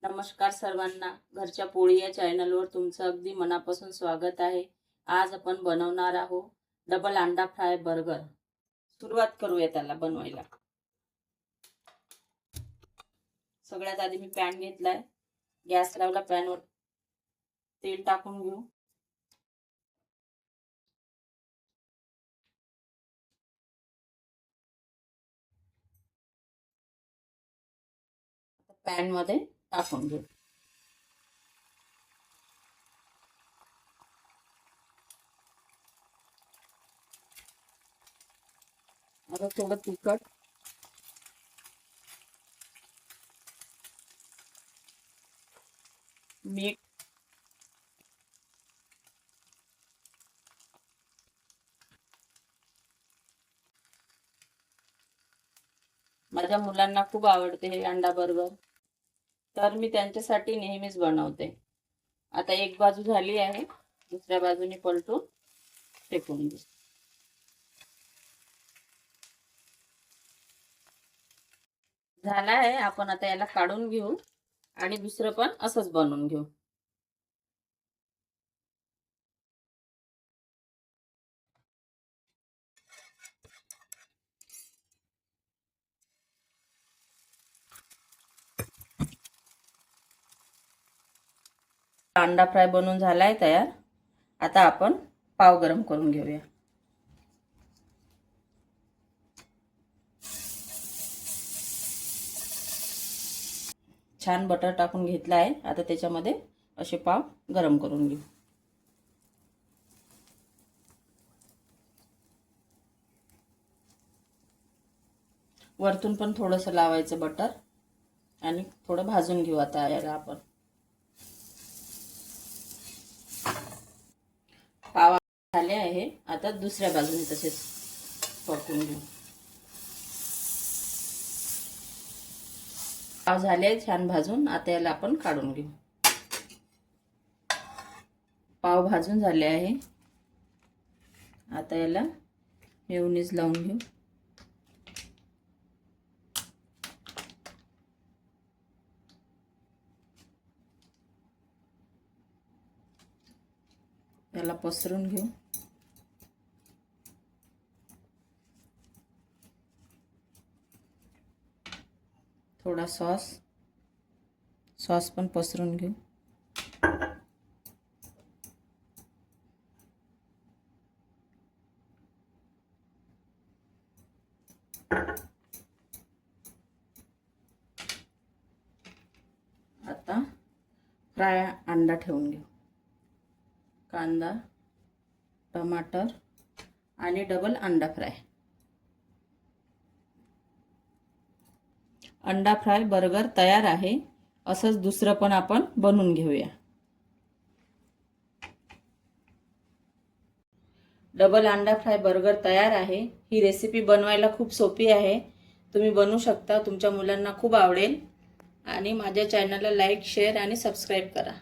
नमस्कार सर्वांना, घरच्या पोळी या चॅनलवर तुमचं अगदी मनापासून स्वागत आहे। आज आपण बनवणार आहोत डबल अंडा फ्राय बर्गर। सुरुवात करूया त्याला बनवायला। सगळ्यात आधी मी पॅन घेतलाय, गॅस लावला, पॅनवर तेल टाकून घेऊ। पॅन मध्ये टाकून घेऊ। आता थोडं तिखट, मीठ, माझ्या मुलांना खूप आवडते हे अंडा बर्गर, तर मी त्यांच्यासाठी नेहमीच बनवते। आता एक बाजू झाली आहे, दुसऱ्या बाजूने पलटून शेकून घेऊ। झाला आहे, आपण आता याला काढून घेऊ आणि दुसरं पण असंच बनवून घेऊ। अंडा फ्राय बनवून झालाय तयार। आता आपण पाव गरम करून घेऊया। छान बटर टाकून घेतला आहे। आता त्याच्यामध्ये असे पाव गरम करून घेऊ। वरतून पण थोडंसं लावायचं बटर आणि थोडं भाजून घेऊ। आता याला आपण पाव झाले आहे, आता दुसऱ्या बाजूने तसेच परतून घेऊ। पाव झाले छान भाजून, आता याला आपण काढून घेऊ। पाव भाजून झाले आहे, आता याला मेयोनीज लावून घेऊ। याला पसरून घेऊ। थोडा सॉस पण पसरून घेऊ। आता फ्राय अंडा ठेवून घेऊ। कांदा, टमाटर आणि डबल अंडा फ्राय। अंडा फ्राय बर्गर तयार आहे। असंच दुसरं पण आपण बनवून घेऊया। डबल अंडा फ्राय बर्गर तयार आहे। ही रेसिपी बनवायला खूप सोपी आहे, तुम्ही बनवू शकता। तुमच्या मुलांना खूप आवडेल। आणि माझ्या चॅनलला लाईक, शेअर आणि सबस्क्राईब करा।